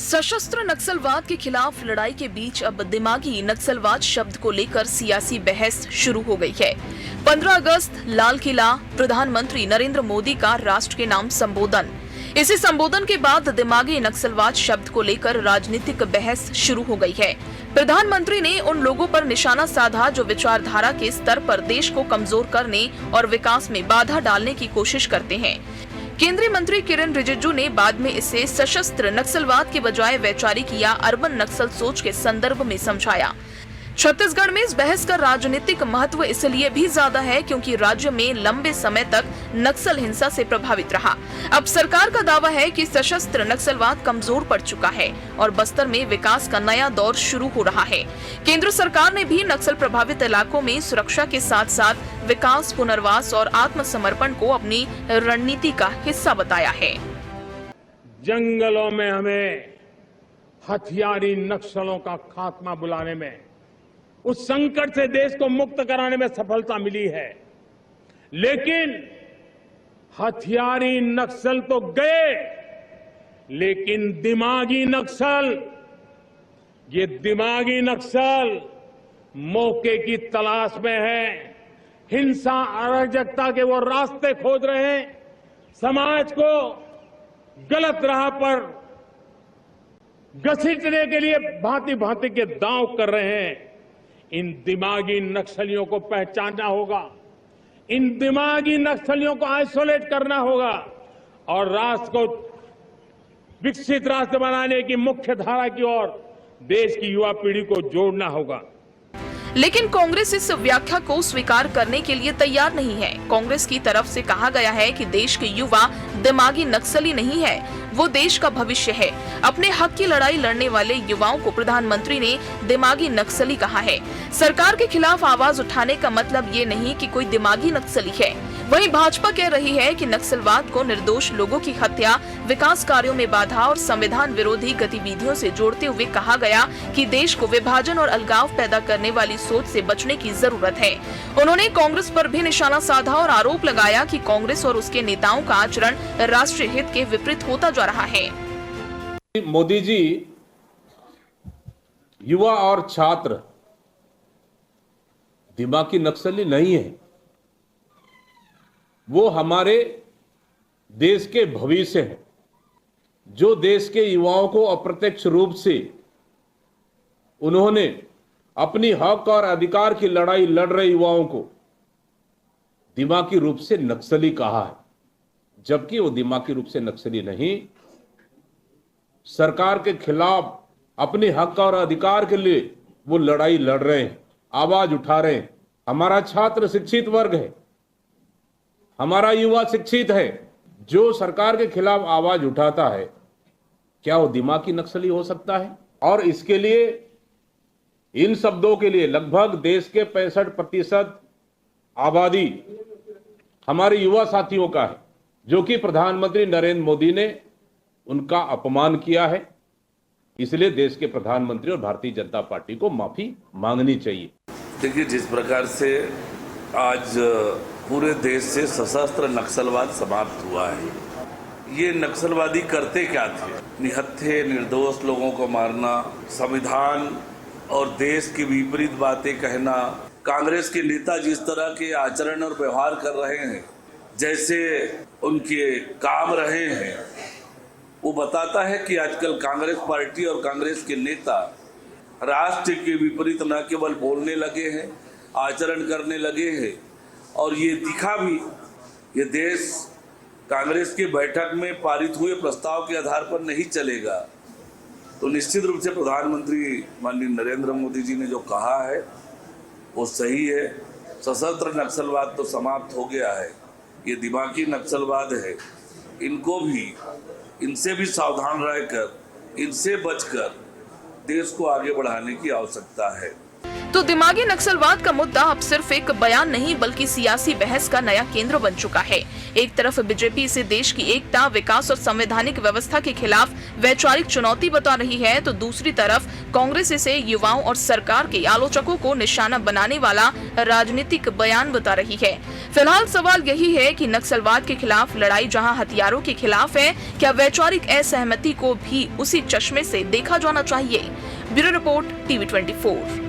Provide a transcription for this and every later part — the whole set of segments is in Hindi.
सशस्त्र नक्सलवाद के खिलाफ लड़ाई के बीच अब दिमागी नक्सलवाद शब्द को लेकर सियासी बहस शुरू हो गई है। 15 अगस्त लाल किला, प्रधानमंत्री नरेंद्र मोदी का राष्ट्र के नाम संबोधन। इसी संबोधन के बाद दिमागी नक्सलवाद शब्द को लेकर राजनीतिक बहस शुरू हो गई है। प्रधानमंत्री ने उन लोगों पर निशाना साधा जो विचारधारा के स्तर पर देश को कमजोर करने और विकास में बाधा डालने की कोशिश करते हैं। केंद्रीय मंत्री किरेन रिजिजू ने बाद में इसे सशस्त्र नक्सलवाद के बजाय वैचारिक या अर्बन नक्सल सोच के संदर्भ में समझाया। छत्तीसगढ़ में इस बहस का राजनीतिक महत्व इसलिए भी ज्यादा है क्योंकि राज्य में लंबे समय तक नक्सल हिंसा से प्रभावित रहा। अब सरकार का दावा है कि सशस्त्र नक्सलवाद कमजोर पड़ चुका है और बस्तर में विकास का नया दौर शुरू हो रहा है। केंद्र सरकार ने भी नक्सल प्रभावित इलाकों में सुरक्षा के साथ साथ विकास, पुनर्वास और आत्मसमर्पण को अपनी रणनीति का हिस्सा बताया है। जंगलों में हमें हथियारी नक्सलों का खात्मा बुलाने में, उस संकट से देश को मुक्त कराने में सफलता मिली है, लेकिन हथियारी नक्सल तो गए, लेकिन दिमागी नक्सल, ये दिमागी नक्सल मौके की तलाश में है, हिंसा अराजकता के वो रास्ते खोज रहे हैं, समाज को गलत राह पर घसीटने के लिए भांति भांति के दांव कर रहे हैं। इन दिमागी नक्सलियों को पहचानना होगा, इन दिमागी नक्सलियों को आइसोलेट करना होगा और राष्ट्र को विकसित राष्ट्र बनाने की मुख्य धारा की ओर देश की युवा पीढ़ी को जोड़ना होगा। लेकिन कांग्रेस इस व्याख्या को स्वीकार करने के लिए तैयार नहीं है। कांग्रेस की तरफ से कहा गया है कि देश के युवा दिमागी नक्सली नहीं है, वो देश का भविष्य है। अपने हक की लड़ाई लड़ने वाले युवाओं को प्रधानमंत्री ने दिमागी नक्सली कहा है। सरकार के खिलाफ आवाज उठाने का मतलब ये नहीं कि कोई दिमागी नक्सली है। वहीं भाजपा कह रही है कि नक्सलवाद को निर्दोष लोगों की हत्या, विकास कार्यों में बाधा और संविधान विरोधी गतिविधियों से जोड़ते हुए कहा गया कि देश को विभाजन और अलगाव पैदा करने वाली सोच से बचने की जरूरत है। उन्होंने कांग्रेस पर भी निशाना साधा और आरोप लगाया कि कांग्रेस और उसके नेताओं का आचरण राष्ट्रीय हित के विपरीत होता जा रहा है। मोदी जी युवा और छात्र दिमागी नक्सली नहीं है, वो हमारे देश के भविष्य हैं, जो देश के युवाओं को अप्रत्यक्ष रूप से उन्होंने अपनी हक और अधिकार की लड़ाई लड़ रहे युवाओं को दिमागी रूप से नक्सली कहा है, जबकि वो दिमागी रूप से नक्सली नहीं, सरकार के खिलाफ अपने हक और अधिकार के लिए वो लड़ाई लड़ रहे हैं, आवाज उठा रहे हैं। हमारा छात्र शिक्षित वर्ग है, हमारा युवा शिक्षित है, जो सरकार के खिलाफ आवाज उठाता है, क्या वो दिमागी नक्सली हो सकता है? और इसके लिए, इन शब्दों के लिए लगभग देश के 65% आबादी हमारे युवा साथियों का है, जो कि प्रधानमंत्री नरेंद्र मोदी ने उनका अपमान किया है। इसलिए देश के प्रधानमंत्री और भारतीय जनता पार्टी को माफी मांगनी चाहिए। देखिए, जिस प्रकार से आज पूरे देश से सशस्त्र नक्सलवाद समाप्त हुआ है, ये नक्सलवादी करते क्या थे? निहत्थे निर्दोष लोगों को मारना, संविधान और देश की विपरीत बातें कहना। कांग्रेस के नेता जिस तरह के आचरण और व्यवहार कर रहे हैं, जैसे उनके काम रहे हैं, वो बताता है कि आजकल कांग्रेस पार्टी और कांग्रेस के नेता राष्ट्र के विपरीत न केवल बोलने लगे हैं, आचरण करने लगे हैं, और ये दिखा भी, ये देश कांग्रेस की बैठक में पारित हुए प्रस्ताव के आधार पर नहीं चलेगा। तो निश्चित रूप से प्रधानमंत्री माननीय नरेंद्र मोदी जी ने जो कहा है वो सही है। सशस्त्र नक्सलवाद तो समाप्त हो गया है, ये दिमागी नक्सलवाद है। इनको भी, इनसे भी सावधान रहकर, इनसे बचकर देश को आगे बढ़ाने की आवश्यकता है। तो दिमागी नक्सलवाद का मुद्दा अब सिर्फ एक बयान नहीं बल्कि सियासी बहस का नया केंद्र बन चुका है। एक तरफ बीजेपी इसे देश की एकता, विकास और संवैधानिक व्यवस्था के खिलाफ वैचारिक चुनौती बता रही है, तो दूसरी तरफ कांग्रेस इसे युवाओं और सरकार के आलोचकों को निशाना बनाने वाला राजनीतिक बयान बता रही है। फिलहाल सवाल यही है कि नक्सलवाद के खिलाफ लड़ाई जहां हथियारों के खिलाफ है, क्या वैचारिक असहमति को भी उसी चश्मे से देखा जाना चाहिए? Bureau report, TV 24।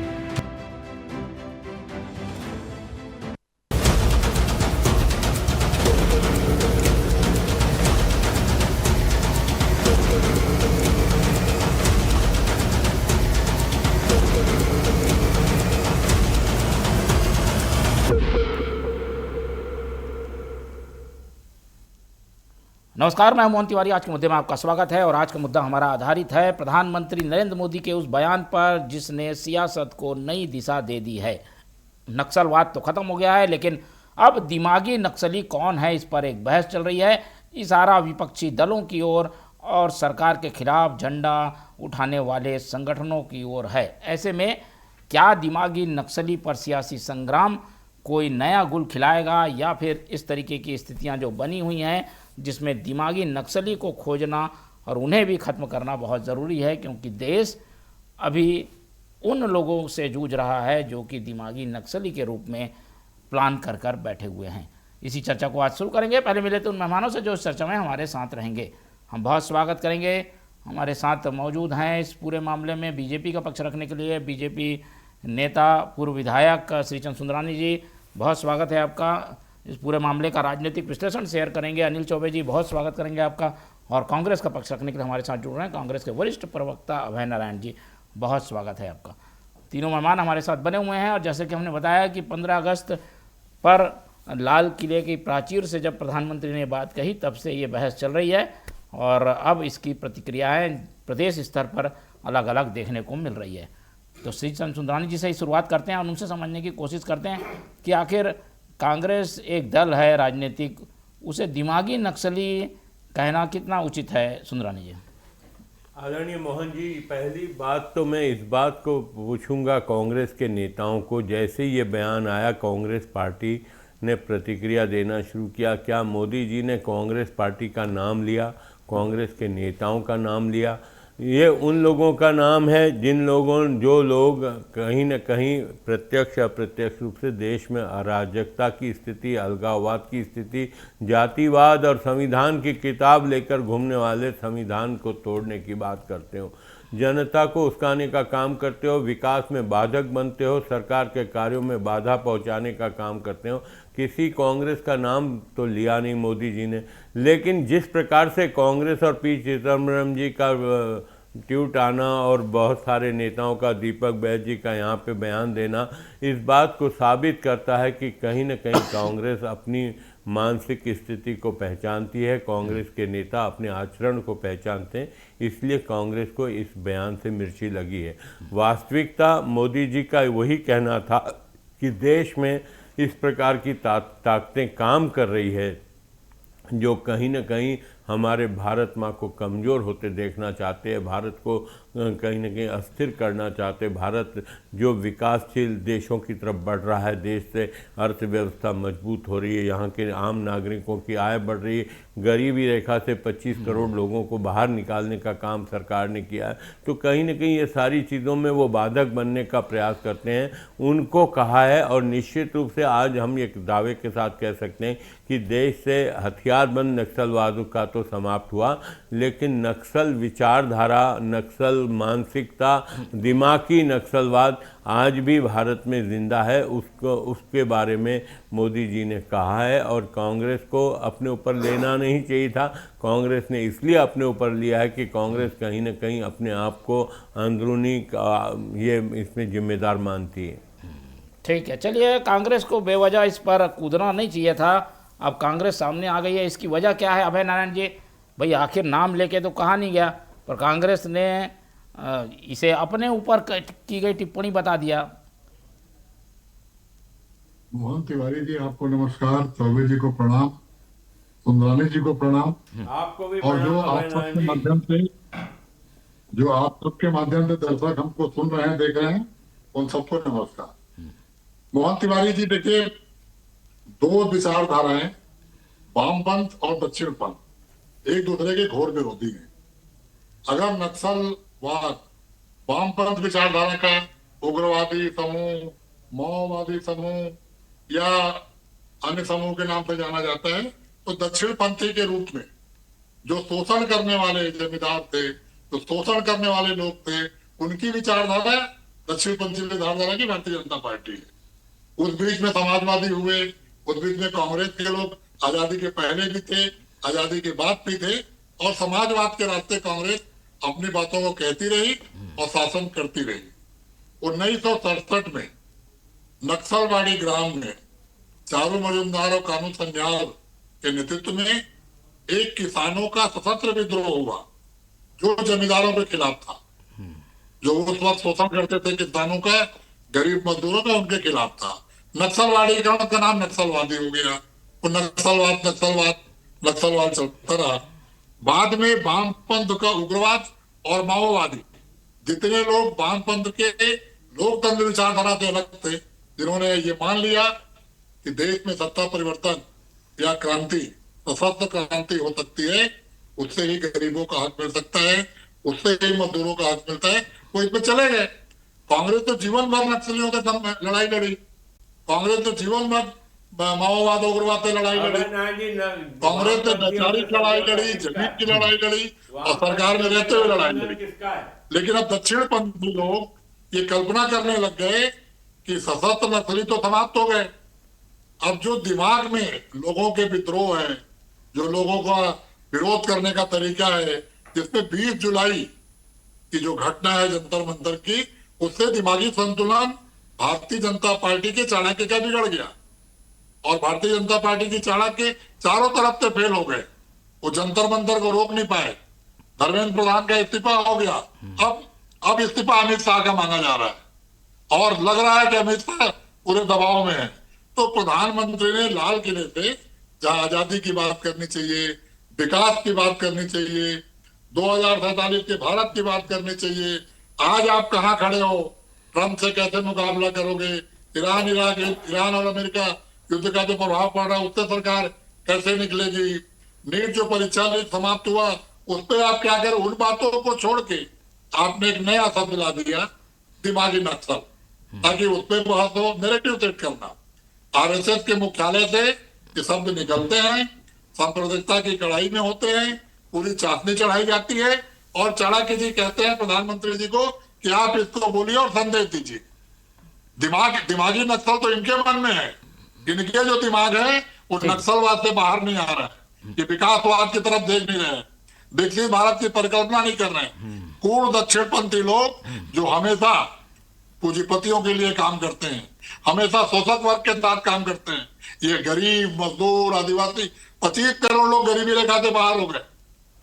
नमस्कार, मैं मोहन तिवारी। आज के मुद्दे में आपका स्वागत है और आज का मुद्दा हमारा आधारित है प्रधानमंत्री नरेंद्र मोदी के उस बयान पर जिसने सियासत को नई दिशा दे दी है। नक्सलवाद तो खत्म हो गया है, लेकिन अब दिमागी नक्सली कौन है, इस पर एक बहस चल रही है। इशारा विपक्षी दलों की ओर और सरकार के खिलाफ झंडा उठाने वाले संगठनों की ओर है। ऐसे में क्या दिमागी नक्सली पर सियासी संग्राम कोई नया गुल खिलाएगा, या फिर इस तरीके की स्थितियां जो बनी हुई हैं जिसमें दिमागी नक्सली को खोजना और उन्हें भी ख़त्म करना बहुत ज़रूरी है, क्योंकि देश अभी उन लोगों से जूझ रहा है जो कि दिमागी नक्सली के रूप में प्लान कर कर बैठे हुए हैं। इसी चर्चा को आज शुरू करेंगे। पहले मिले तो उन मेहमानों से जो इस चर्चा में हमारे साथ रहेंगे। हम बहुत स्वागत करेंगे। हमारे साथ मौजूद हैं इस पूरे मामले में बीजेपी का पक्ष रखने के लिए बीजेपी नेता पूर्व विधायक श्रीचंद सुंदरानी जी, बहुत स्वागत है आपका। इस पूरे मामले का राजनीतिक विश्लेषण शेयर करेंगे अनिल चौबे जी, बहुत स्वागत करेंगे आपका। और कांग्रेस का पक्ष रखने के लिए हमारे साथ जुड़ रहे हैं कांग्रेस के वरिष्ठ प्रवक्ता अभय नारायण जी, बहुत स्वागत है आपका। तीनों मेहमान हमारे साथ बने हुए हैं। और जैसे कि हमने बताया कि 15 अगस्त पर लाल किले की प्राचीर से जब प्रधानमंत्री ने बात कही, तब से ये बहस चल रही है और अब इसकी प्रतिक्रियाएँ प्रदेश स्तर पर अलग अलग देखने को मिल रही है। तो श्रीचंद सुंदरानी जी से ही शुरुआत करते हैं और उनसे समझने की कोशिश करते हैं कि आखिर कांग्रेस एक दल है राजनीतिक, उसे दिमागी नक्सली कहना कितना उचित है? सुंदरानी जी। आदरणीय मोहन जी, पहली बात तो मैं इस बात को पूछूंगा कांग्रेस के नेताओं को। जैसे ये बयान आया, कांग्रेस पार्टी ने प्रतिक्रिया देना शुरू किया। क्या मोदी जी ने कांग्रेस पार्टी का नाम लिया, कांग्रेस के नेताओं का नाम लिया? ये उन लोगों का नाम है जो लोग कहीं न कहीं प्रत्यक्ष अप्रत्यक्ष रूप से देश में अराजकता की स्थिति, अलगाववाद की स्थिति, जातिवाद और संविधान की किताब लेकर घूमने वाले, संविधान को तोड़ने की बात करते हो, जनता को उस्काने का काम करते हो, विकास में बाधक बनते हो, सरकार के कार्यों में बाधा पहुंचाने का काम करते हो। किसी कांग्रेस का नाम तो लिया नहीं मोदी जी ने। लेकिन जिस प्रकार से कांग्रेस और पी चिदम्बरम जी का ट्वीट आना और बहुत सारे नेताओं का, दीपक बैज जी का यहाँ पे बयान देना, इस बात को साबित करता है कि कहीं न कहीं कांग्रेस अपनी मानसिक स्थिति को पहचानती है, कांग्रेस के नेता अपने आचरण को पहचानते हैं, इसलिए कांग्रेस को इस बयान से मिर्ची लगी है। वास्तविकता मोदी जी का वही कहना था कि देश में इस प्रकार की ताकतें काम कर रही है जो कहीं न कहीं हमारे भारत माँ को कमज़ोर होते देखना चाहते हैं, भारत को कहीं न कहीं अस्थिर करना चाहते हैं। भारत जो विकासशील देशों की तरफ बढ़ रहा है, देश से अर्थव्यवस्था मजबूत हो रही है, यहाँ के आम नागरिकों की आय बढ़ रही है, गरीबी रेखा से 25 करोड़ लोगों को बाहर निकालने का काम सरकार ने किया है। तो कहीं न कहीं ये सारी चीज़ों में वो बाधक बनने का प्रयास करते हैं, उनको कहा है। और निश्चित रूप से आज हम एक दावे के साथ कह सकते हैं कि देश से हथियारबंद नक्सलवाद का तो समाप्त हुआ, लेकिन नक्सल विचारधारा, नक्सल मानसिकता, दिमागी नक्सलवाद आज भी भारत में जिंदा है। उसके बारे में मोदी जी ने कहा है और कांग्रेस को अपने ऊपर लेना नहीं चाहिए था। कांग्रेस ने इसलिए अपने ऊपर लिया है कि कांग्रेस कहीं न कहीं अपने आप को अंदरूनी ये इसमें जिम्मेदार मानती है। ठीक है, चलिए, कांग्रेस को बेवजह इस पर कूदना नहीं चाहिए था। अब कांग्रेस सामने आ गई है, इसकी वजह क्या है अभय नारायण जी? भाई आखिर नाम लेके तो कहा नहीं गया, पर कांग्रेस ने इसे अपने ऊपर की गई टिप्पणी बता दिया। मोहन तिवारी जी आपको नमस्कार, चौबे जी को प्रणाम, सुंदरानी जी को प्रणाम, आपको भी और जो आप सबके माध्यम से दर्शक हमको सुन रहे हैं, देख रहे हैं, उन सबको नमस्कार। मोहन तिवारी जी, देखिए, दो विचारधाराएं, वामपंथ और दक्षिणपंथ, एक दूसरे के घोर विरोधी हैं। अगर नक्सलवाद वामपंथ विचारधारा का उग्रवादी समूह, माओवादी समूह या अन्य समूह के नाम से जाना जाता है, तो दक्षिणपंथी के रूप में जो शोषण करने वाले जमींदार थे, जो शोषण करने वाले लोग थे, उनकी विचारधारा दक्षिणपंथी विचारधारा की भारतीय जनता पार्टी है। उस बीच में समाजवादी हुए, उस बीच में कांग्रेस के लोग आजादी के पहले भी थे, आजादी के बाद भी थे, और समाजवाद के रास्ते कांग्रेस अपनी बातों को कहती रही और शासन करती रही। 1967 में नक्सलवाड़ी ग्राम में चारू मजुमदार और कानून संजाल के नेतृत्व में एक किसानों का सशस्त्र विद्रोह हुआ, जो जमींदारों के खिलाफ था, जो उस वक्त शोषण करते थे किसानों का, गरीब मजदूरों का, उनके खिलाफ था। नक्सलवाड़ी ग्राम का नाम नक्सलवादी हो गया, वो नक्सलवाद चलता रहा। बाद में वामपंथ का उग्रवाद और माओवादी, जितने लोग वामपंथ के लोकतंत्र विचारधारा से अलग थे, जिन्होंने ये मान लिया कि देश में सत्ता परिवर्तन या क्रांति, सशस्त्र क्रांति हो सकती है, उससे ही गरीबों का हक मिल सकता है, उससे ही मजदूरों का हक मिलता है, वो इसमें चले गए। कांग्रेस तो जीवन भर नक्सलियों के साथ लड़ाई लड़ी, कांग्रेस तो जीवन भर माओवाद उग्रवाद से लड़ाई लड़ी, कांग्रेस ने वैचारिक लड़ाई लड़ी, जमीन की लड़ाई लड़ी, और सरकार में रहते हुए लड़ाई लड़ी। लेकिन अब दक्षिणपंथी लोग ये कल्पना करने लग गए कि सशस्त्र नक्सली तो समाप्त हो गए। अब जो दिमाग में लोगों के विद्रोह है, जो लोगों का विरोध करने का तरीका है, जिसमें 20 जुलाई की जो घटना है जंतर मंतर की, उससे दिमागी संतुलन भारतीय जनता पार्टी के चाणक्य का बिगड़ गया, और भारतीय जनता पार्टी की चाणक्य चारों तरफ से फेल हो गए। वो जंतर मंतर को रोक नहीं पाए। धर्मेंद्र प्रधान का इस्तीफा हो गया, अब इस्तीफा अमित शाह का मांगा जा रहा है, और लग रहा है कि अमित शाह पूरे दबाव में है। तो प्रधानमंत्री ने लाल किले से जहां आजादी की बात करनी चाहिए, विकास की बात करनी चाहिए, 2047 के भारत की बात करनी चाहिए, आज आप कहां खड़े हो, ट्रंप से कैसे मुकाबला करोगे, ईरान और अमेरिका युद्ध का जो प्रभाव पड़ रहा है उससे सरकार कैसे निकलेगी, नीट जो परीक्षा लीक समाप्त हुआ उस पर आप क्या करें, उन बातों को छोड़ के आपने एक नया शब्द ला दिया, दिमागी नक्सल, ताकि उस पर बहस हो, नैरेटिव सेट करना। आरएसएस के मुख्यालय से ये शब्द निकलते हैं, सांप्रदायिकता की कड़ाई में होते हैं, पूरी चाशनी चढ़ाई जाती है, और चाणक्य जी कहते हैं प्रधानमंत्री जी को कि आप इसको बोलिए और संदेश दीजिए। दिमागी नक्सल तो इनके मन में है, इनके जो दिमाग है वो नक्सलवाद से बाहर नहीं आ रहा है, ये विकासवाद की तरफ देख नहीं रहे हैं, विकसित भारत की परिकल्पना नहीं कर रहे हैं। पूर्ण दक्षिणपंथी लोग जो हमेशा पूंजीपतियों के लिए काम करते हैं, हमेशा शोषक वर्ग के साथ काम करते हैं, ये गरीब, मजदूर, आदिवासी, 25 करोड़ लोग गरीबी रेखा से बाहर हो गए,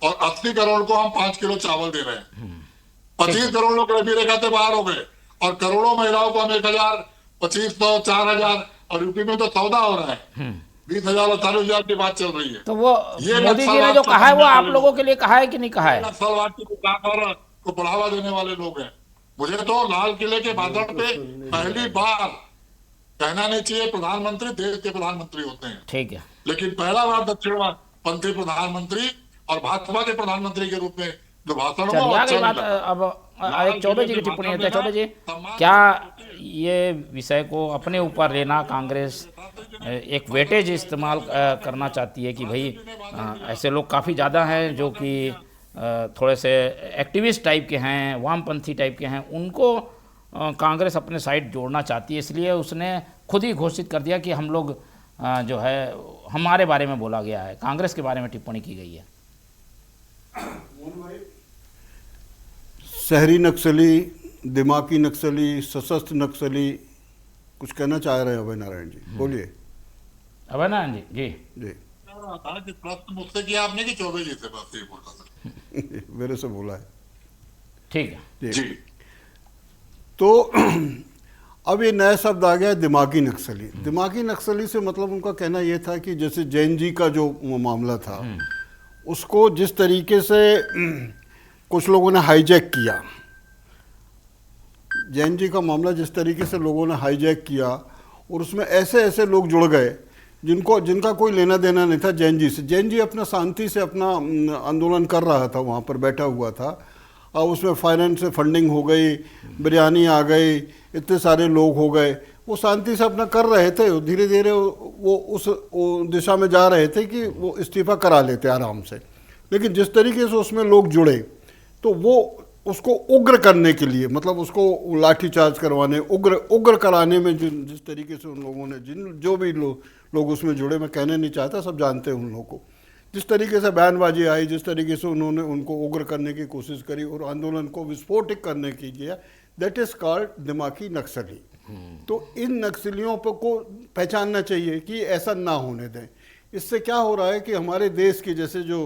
और 80 करोड़ को हम 5 किलो चावल दे रहे हैं। 25 करोड़ लोग गरीबी रेखा से बाहर हो गए, और करोड़ों महिलाओं को हम 1000, 2500, 4000, और यूपी में तो सौदा हो रहा है, 20,000 और 40,000 की बात चल रही है। तो वो मोदी जी ने जो कहा है वो आप लोगों के लिए कहा है कि नहीं कहा है? नक्सलवाद की विचारधारा को बढ़ावा देने वाले लोग हैं। मुझे तो लाल किले के भाषण पे पहली बार कहना नहीं चाहिए प्रधानमंत्री देश के प्रधानमंत्री होते हैं, ठीक है, लेकिन पहला बार दक्षिणपंथी प्रधानमंत्री और भाजपा के प्रधानमंत्री के रूप में जो भाषण हुआ, चलिए बात। अब एक चौबे जी की टिप्पणी है। चौबे जी, क्या ये विषय को अपने ऊपर लेना कांग्रेस एक वेटेज इस्तेमाल करना चाहती है कि भाई ऐसे लोग काफ़ी ज़्यादा हैं जो कि थोड़े से एक्टिविस्ट टाइप के हैं, वामपंथी टाइप के हैं, उनको कांग्रेस अपने साइड जोड़ना चाहती है, इसलिए उसने खुद ही घोषित कर दिया कि हम लोग जो है हमारे बारे में बोला गया है, कांग्रेस के बारे में टिप्पणी की गई है। शहरी नक्सली, दिमागी नक्सली, सशस्त्र नक्सली, कुछ कहना चाह रहे हैं अभय नारायण जी, बोलिए। अभय नारायण जी जी जी, प्रश्न मुझसे किया आपने कि चौबे जी से बात ये बोला था? मेरे से बोला है, ठीक है जी। तो अब ये नया शब्द आ गया है, दिमागी नक्सली। दिमागी नक्सली से मतलब उनका कहना यह था कि जैसे जैन जी का जो मामला था, उसको जिस तरीके से कुछ लोगों ने हाईजैक किया, जैन जी का मामला जिस तरीके से लोगों ने हाईजैक किया और उसमें ऐसे ऐसे लोग जुड़ गए जिनका कोई लेना देना नहीं था जैन जी से। जैन जी अपना शांति से अपना आंदोलन कर रहा था, वहाँ पर बैठा हुआ था, और उसमें फाइनेंस से फंडिंग हो गई, बिरयानी आ गई, इतने सारे लोग हो गए, वो शांति से अपना कर रहे थे। धीरे धीरे वो उस दिशा में जा रहे थे कि वो इस्तीफा करा लेते आराम से। लेकिन जिस तरीके से उसमें लोग जुड़े तो वो उसको उग्र करने के लिए, मतलब उसको लाठीचार्ज करवाने, उग्र कराने में जिस तरीके से उन लोगों ने जो भी लोग उसमें जुड़े, मैं कहने नहीं चाहता, सब जानते हैं उन लोगों को, जिस तरीके से बयानबाजी आई, जिस तरीके से उन्होंने उनको उग्र करने की कोशिश करी और आंदोलन को विस्फोटित करने की किया, दैट इज कॉल्ड दिमागी नक्सली। तो इन नक्सलियों को पहचानना चाहिए कि ऐसा ना होने दें। इससे क्या हो रहा है कि हमारे देश के जैसे जो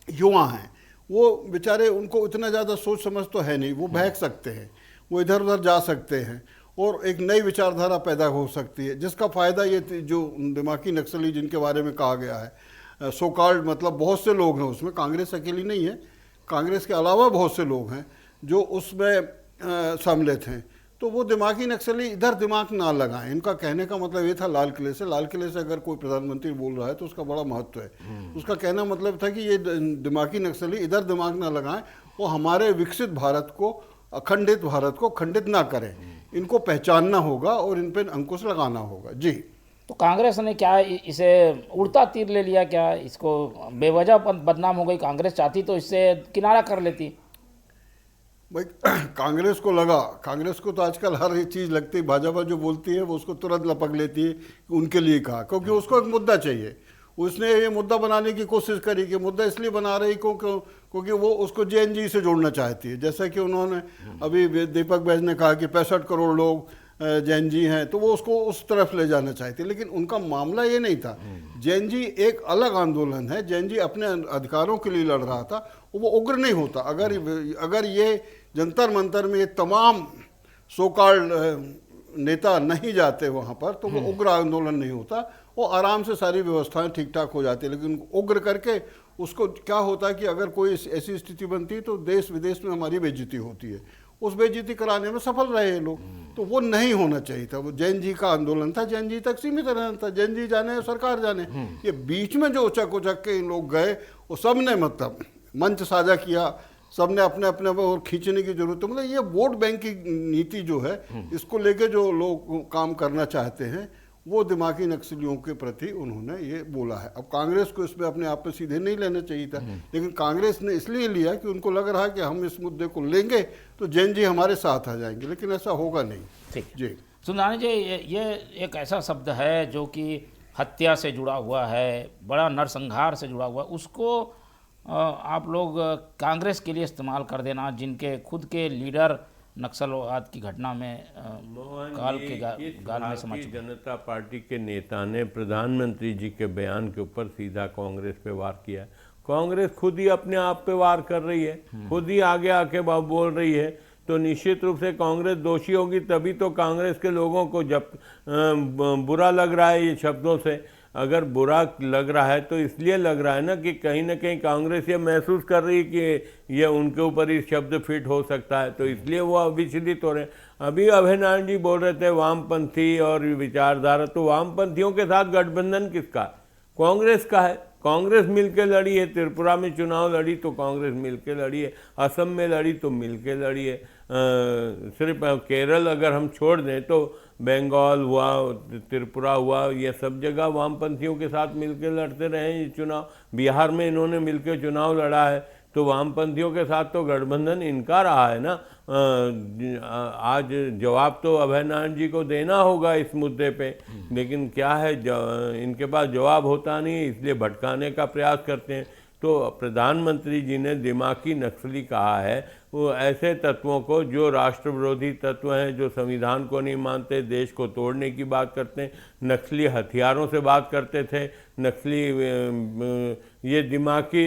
युवा हैं वो बेचारे, उनको इतना ज़्यादा सोच समझ तो है नहीं, वो बहक सकते हैं, वो इधर उधर जा सकते हैं और एक नई विचारधारा पैदा हो सकती है, जिसका फ़ायदा ये जो दिमागी नक्सली जिनके बारे में कहा गया है, सो कॉल्ड, मतलब बहुत से लोग हैं उसमें, कांग्रेस अकेली नहीं है, कांग्रेस के अलावा बहुत से लोग हैं जो उसमें सम्मिलित हैं। तो वो दिमागी नक्सली इधर दिमाग ना लगाएं। इनका कहने का मतलब ये था, लाल किले से अगर कोई प्रधानमंत्री बोल रहा है तो उसका बड़ा महत्व है। उसका कहना मतलब था कि ये दिमागी नक्सली इधर दिमाग ना लगाएं, वो हमारे विकसित भारत को, अखंडित भारत को खंडित ना करें। इनको पहचानना होगा और इन पर अंकुश लगाना होगा। जी, तो कांग्रेस ने क्या इसे उड़ता तीर ले लिया क्या? इसको बेवजह बदनाम हो गई। कांग्रेस चाहती तो इससे किनारा कर लेती। भाई कांग्रेस को लगा, कांग्रेस को तो आजकल हर एक चीज़ लगती है, भाजपा जो बोलती है वो उसको तुरंत लपक लेती है कि उनके लिए कहा, क्योंकि उसको एक मुद्दा चाहिए। उसने ये मुद्दा बनाने की कोशिश करी कि मुद्दा इसलिए बना रही क्योंकि वो उसको जेएनजी से जोड़ना चाहती है। जैसा कि उन्होंने अभी दीपक बैज ने कहा कि 65 करोड़ लोग जैन जी हैं, तो वो उसको उस तरफ ले जाना चाहते, लेकिन उनका मामला ये नहीं था। जैन जी एक अलग आंदोलन है, जैन जी अपने अधिकारों के लिए लड़ रहा था, वो उग्र नहीं होता। अगर ये जंतर मंतर में ये तमाम सो कॉल्ड नेता नहीं जाते वहाँ पर, तो वो उग्र आंदोलन नहीं होता, वो आराम से सारी व्यवस्थाएं ठीक ठाक हो जाती है। लेकिन उग्र करके उसको क्या होता है कि अगर कोई ऐसी स्थिति बनती है तो देश विदेश में हमारी बेइज्जती होती है, उस बेइज्जती कराने में सफल रहे ये लोग। तो वो नहीं होना चाहिए था। वो जैन जी का आंदोलन था, जैन जी तक सीमित रहना था, जैन जी जाने सरकार जाने। ये बीच में जो उचक के इन लोग गए, वो सब ने मतलब मंच साझा किया, सबने अपने अपने और खींचने की जरूरत है। मतलब ये वोट बैंक की नीति जो है, इसको लेके जो लोग काम करना चाहते हैं, वो दिमागी नक्सलियों के प्रति उन्होंने ये बोला है। अब कांग्रेस को इसमें अपने आप पे सीधे नहीं लेना चाहिए था, लेकिन कांग्रेस ने इसलिए लिया कि उनको लग रहा है कि हम इस मुद्दे को लेंगे तो जैन जी हमारे साथ आ जाएंगे, लेकिन ऐसा होगा नहीं। ठीक जी सुंदरानी जी, ये एक ऐसा शब्द है जो कि हत्या से जुड़ा हुआ है, बड़ा नरसंहार से जुड़ा हुआ है, उसको आप लोग कांग्रेस के लिए इस्तेमाल कर देना, जिनके खुद के लीडर नक्सलवाद की घटना में काल के गाल में समझ चुके। जनता पार्टी के नेता ने प्रधानमंत्री जी के बयान के ऊपर सीधा कांग्रेस पे वार किया। कांग्रेस खुद ही अपने आप पे वार कर रही है, खुद ही आगे आके बोल रही है, तो निश्चित रूप से कांग्रेस दोषी होगी। तभी तो कांग्रेस के लोगों को जब बुरा लग रहा है ये शब्दों से। अगर बुरा लग रहा है तो इसलिए लग रहा है ना कि कहीं ना कहीं कांग्रेस ये महसूस कर रही है कि ये उनके ऊपर ही शब्द फिट हो सकता है, तो इसलिए वो अविचलित हो रहे हैं। अभी अभय नारायण जी बोल रहे थे वामपंथी और विचारधारा, तो वामपंथियों के साथ गठबंधन किसका? कांग्रेस का है। कांग्रेस मिलके लड़ी है, त्रिपुरा में चुनाव लड़ी तो कांग्रेस मिलके लड़ी है, असम में लड़ी तो मिलके लड़ी है। सिर्फ केरल अगर हम छोड़ दें तो बंगाल हुआ, त्रिपुरा हुआ, ये सब जगह वामपंथियों के साथ मिलकर लड़ते रहे ये चुनाव। बिहार में इन्होंने मिलकर चुनाव लड़ा है, तो वामपंथियों के साथ तो गठबंधन इनका रहा है ना। आज जवाब तो अभय नारायण जी को देना होगा इस मुद्दे पे, लेकिन क्या है इनके पास जवाब होता नहीं है, इसलिए भटकाने का प्रयास करते हैं। तो प्रधानमंत्री जी ने दिमागी नक्सली कहा है वो ऐसे तत्वों को जो राष्ट्र विरोधी तत्व हैं, जो संविधान को नहीं मानते, देश को तोड़ने की बात करते हैं, नक्सली हथियारों से बात करते थे, नक्सली ये दिमागी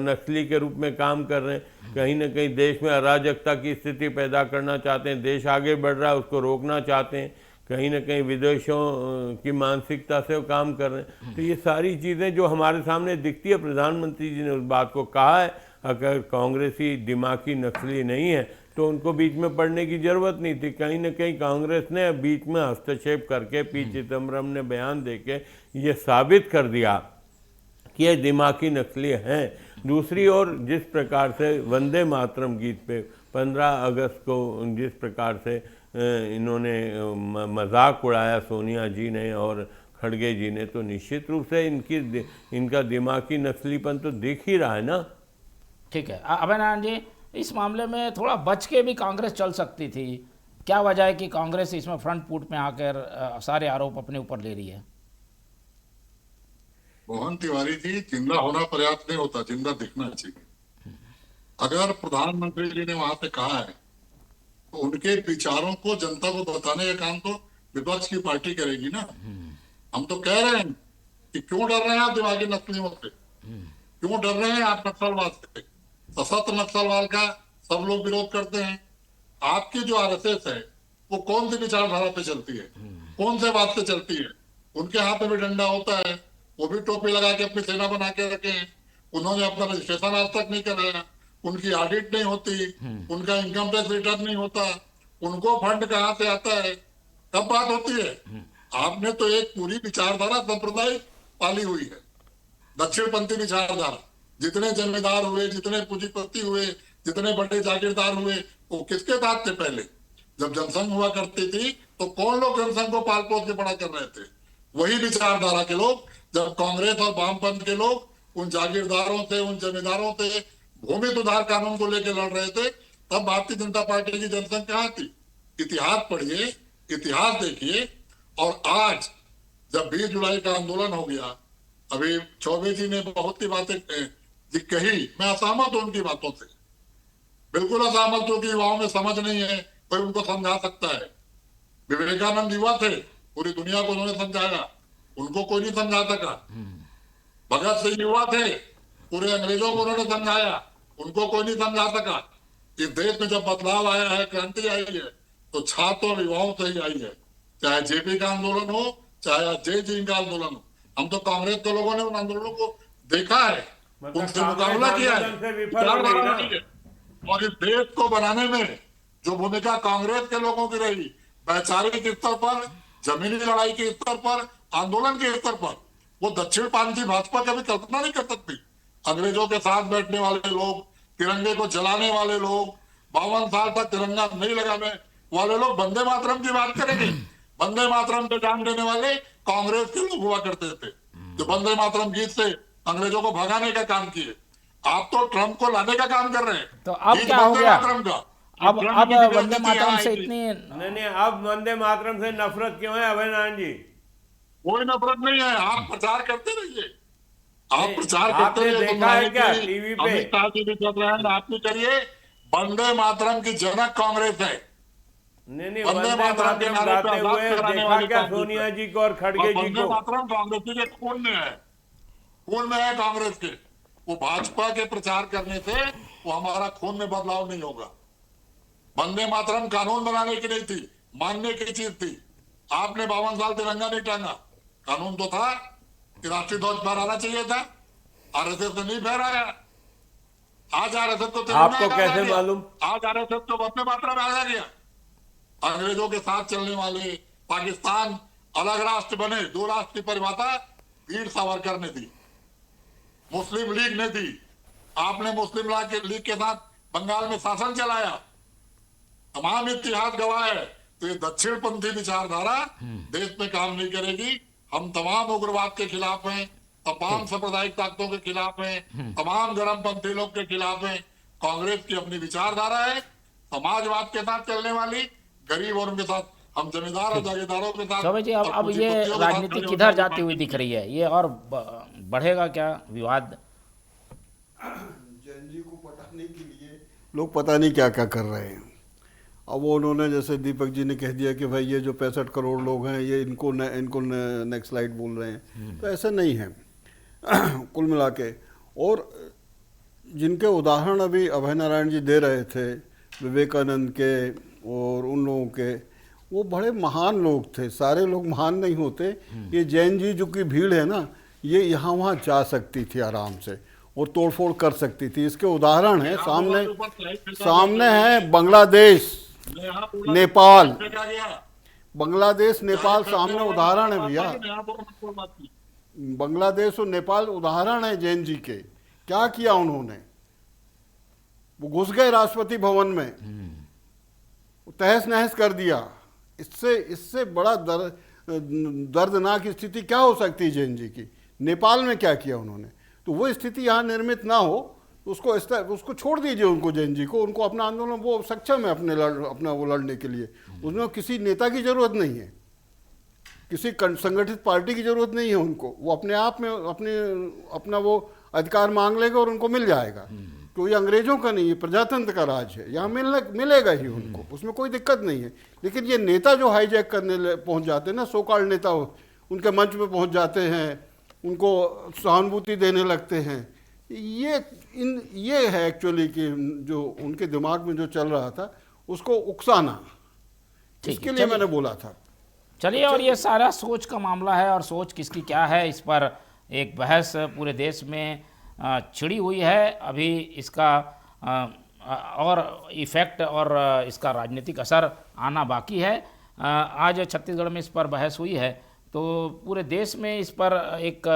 नक्सली के रूप में काम कर रहे हैं। कहीं ना कहीं देश में अराजकता की स्थिति पैदा करना चाहते हैं, देश आगे बढ़ रहा है उसको रोकना चाहते हैं, कहीं ना कहीं विदेशों की मानसिकता से वो काम कर रहे हैं। तो ये सारी चीज़ें जो हमारे सामने दिखती है, प्रधानमंत्री जी ने उस बात को कहा है। अगर कांग्रेसी दिमागी नक्सली नहीं है तो उनको बीच में पड़ने की जरूरत नहीं थी। कहीं ना कहीं कांग्रेस ने बीच में हस्तक्षेप करके पी चिदम्बरम ने बयान देके ये साबित कर दिया कि ये दिमागी नक्सली हैं। दूसरी ओर जिस प्रकार से वंदे मातरम गीत पे 15 अगस्त को जिस प्रकार से इन्होंने मजाक उड़ाया सोनिया जी ने और खड़गे जी ने, तो निश्चित रूप से इनका दिमागी नक्सलीपन तो दिख ही रहा है ना। ठीक है अभय नारायण जी, इस मामले में थोड़ा बच के भी कांग्रेस चल सकती थी। क्या वजह है कि कांग्रेस इसमें फ्रंट फुट में आकर सारे आरोप अपने ऊपर ले रही है? मोहन तिवारी जी, जिंदा होना पर्याप्त नहीं होता, जिंदा दिखना चाहिए। अगर प्रधानमंत्री जी ने वहां पे कहा है तो उनके विचारों को जनता को बताने का काम तो विपक्ष की पार्टी करेगी ना। हम तो कह रहे हैं कि क्यों डर रहे हैं आप दिमागी नक्सलियों से, क्यों डर रहे हैं आप नक्सलवाद से? सशस्त्र नक्सलवाद का सब लोग विरोध करते हैं। आपकी जो आरएसएस है वो कौन सी विचारधारा पे चलती है, कौन से बात पे चलती है? उनके हाथ में भी डंडा होता है, वो भी टोपी लगा के अपनी सेना बना के रखे हैं। उन्होंने अपना रजिस्ट्रेशन आज तक नहीं कराया, उनकी ऑडिट नहीं होती, उनका इनकम टैक्स रिटर्न नहीं होता, उनको फंड कहाँ से आता है, कब बात होती है? आपने तो एक पूरी विचारधारा संप्रदाय पाली हुई है, दक्षिणपंथी विचारधारा। जितने जमींदार हुए, जितने पूंजीपति हुए, जितने बड़े जागीरदार हुए, वो किसके साथ थे? पहले जब जनसंघ हुआ करती थी तो कौन लोग जनसंघ को पाल पोस के बड़ा कर रहे थे? वही विचारधारा के लोग। जब कांग्रेस और वामपंथ के लोग उन जागीरदारों से, उन जमींदारों से भूमि सुधार कानून को लेकर लड़ रहे थे, तब भारतीय जनता पार्टी की जनसंघ कहाँ थी? इतिहास पढ़िए, इतिहास देखिए। और आज जब 20 जुलाई का आंदोलन हो गया, अभी चौबे जी ने बहुत सी बातें कही, मैं असहमत हूं उनकी बातों से, बिल्कुल असहमत हूं कि युवाओं में समझ नहीं है, कोई उनको समझा सकता है। विवेकानंद युवा थे, पूरी दुनिया को उन्होंने समझाया, उनको कोई नहीं समझा सका। भगत सिंह युवा थे, पूरे अंग्रेजों को उन्होंने समझाया, उनको कोई नहीं समझा सका। इस देश में जब बदलाव आया है, क्रांति आई है, तो छात्र और युवाओं से ही आई है। चाहे जेपी का आंदोलन हो, चाहे जय जी का आंदोलन हो, हम तो कांग्रेस के लोगों ने उन आंदोलनों को देखा है, उनसे मुकाबला किया है। और इस देश को बनाने में जो भूमिका कांग्रेस के लोगों की रही, वैचारिक स्तर पर, जमीनी लड़ाई के स्तर पर, आंदोलन के स्तर पर, वो दक्षिणपंथी भाजपा कभी कल्पना नहीं कर सकती। अंग्रेजों के साथ बैठने वाले लोग, तिरंगे को जलाने वाले लोग, 52 साल तक तिरंगा नहीं लगाने वाले लोग वंदे मातरम की बात करेंगे। वंदे मातरम पे जान देने वाले कांग्रेस के लोग हुआ करते थे, जो वंदे मातरम गीत से अंग्रेजों को भगाने का काम किए। आप तो ट्रंप को लाने का काम कर रहे हैं। तो अब क्या हो गया? अब वंदे मातरम से इतनी नहीं, अब वंदे मातरम से नफरत क्यों है अभय नारायण जी? कोई नफरत नहीं है, आप प्रचार करते रहिए, आप प्रचार करते रहिए। देखा है क्या टीवी पे? अमित शाह जी भी कर रहे हैं, आप भी करिए। वंदे मातरम की जनक कांग्रेस है। नहीं, वंदे मातरम के गाते हुए देखा क्या सोनिया जी को और खड़गे जी को? वंदे मातरम कांग्रेस के खून में है, खून में है कांग्रेस के। वो भाजपा के प्रचार करने से वो हमारा खून में बदलाव नहीं होगा। वंदे मातरम कानून बनाने की नहीं थी, मानने की चीज थी। आपने 52 साल तिरंगा नहीं टांगा, कानून तो था कि राष्ट्रीय ध्वज फहराना चाहिए था, आरएसएस ने नहीं फहराया। आज आरएसएस को आपको कैसे मालूम? आज आरएसएस को वंदे मातरम आ गया। अंग्रेजों के साथ चलने वाले पाकिस्तान अलग राष्ट्र बने, 2 राष्ट्र की परिभाषा वीर सावरकर ने दी, मुस्लिम लीग ने दी। आपने मुस्लिम लीग के साथ बंगाल में शासन चलाया, तमाम इतिहास गवाह है। तो ये दक्षिणपंथी विचारधारा देश में काम नहीं करेगी। हम तमाम उग्रवाद के खिलाफ हैं, तमाम सांप्रदायिक ताकतों के खिलाफ हैं, तमाम गर्मपंथी लोग के खिलाफ हैं। कांग्रेस की अपनी विचारधारा है, समाजवाद के साथ चलने वाली, गरीब और उनके साथ, हम जमींदार और जागीरदारों के साथ। चौबे जी, अब ये राजनीति किधर जाती हुई दिख रही है? ये और बढ़ेगा क्या विवाद? जैन जी को पटाने के लिए लोग पता नहीं क्या क्या कर रहे हैं। अब वो उन्होंने, जैसे दीपक जी ने कह दिया कि भाई ये जो 65 करोड़ लोग हैं, ये इनको नेक्स्ट स्लाइड बोल रहे हैं, तो ऐसा नहीं है कुल मिला के। और जिनके उदाहरण अभी अभय नारायण जी दे रहे थे, विवेकानंद के और उन लोगों के, वो बड़े महान लोग थे। सारे लोग महान नहीं होते। ये जैन जी जो की भीड़ है ना, ये यहाँ वहाँ जा सकती थी आराम से। और तोड़फोड़ कर सकती थी। इसके उदाहरण है सामने है बांग्लादेश, नेपाल, बांग्लादेश नेपाल सामने उदाहरण है भैया। बांग्लादेश और नेपाल उदाहरण है जैन जी के। क्या किया उन्होंने? वो घुस गए राष्ट्रपति भवन में, तहस नहस कर दिया। इससे बड़ा दर्दनाक स्थिति क्या हो सकती है जैन जी की? नेपाल में क्या किया उन्होंने? तो वो स्थिति यहाँ निर्मित ना हो, उसको छोड़ दीजिए उनको, जैन जी को। उनको अपना आंदोलन, वो सक्षम है अपना वो लड़ने के लिए। उसमें किसी नेता की जरूरत नहीं है, किसी संगठित पार्टी की जरूरत नहीं है उनको। वो अपने आप में अपना वो अधिकार मांग लेगा और उनको मिल जाएगा। तो ये अंग्रेजों का नहीं है, प्रजातंत्र का राज है, यहाँ मिलेगा ही उनको, उसमें कोई दिक्कत नहीं है। लेकिन ये नेता जो हाईजैक करने पहुंच जाते हैं ना, सो कॉल्ड नेता, उनके मंच पे पहुंच जाते हैं, उनको सहानुभूति देने लगते हैं, ये है एक्चुअली कि जो उनके दिमाग में जो चल रहा था उसको उकसाना, इसके लिए मैंने बोला था। चलिए, और ये सारा सोच का मामला है, और सोच किसकी क्या है, इस पर एक बहस पूरे देश में छिड़ी हुई है। अभी इसका और इफ़ेक्ट और इसका राजनीतिक असर आना बाकी है। आज छत्तीसगढ़ में इस पर बहस हुई है, तो पूरे देश में इस पर एक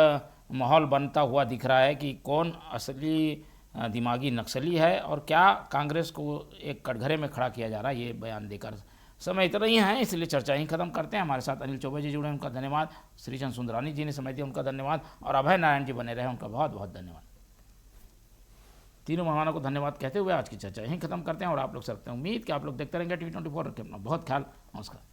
माहौल बनता हुआ दिख रहा है कि कौन असली दिमागी नक्सली है और क्या कांग्रेस को एक कटघरे में खड़ा किया जा रहा है ये बयान देकर। समय इतना ही है, इसलिए चर्चा ही खत्म करते हैं। हमारे साथ अनिल चौबे जी जुड़े, उनका धन्यवाद। श्रीचंद सुंदरानी जी ने समय दिया, उनका धन्यवाद। और अभय नारायण जी बने रहे, उनका बहुत बहुत धन्यवाद। तीनों मेहमानों को धन्यवाद कहते हुए आज की चर्चा यहीं खत्म करते हैं और आप लोग से रखते हैं उम्मीद कि आप लोग देखते रहेंगे TV24। रखें अपना बहुत ख्याल। नमस्कार।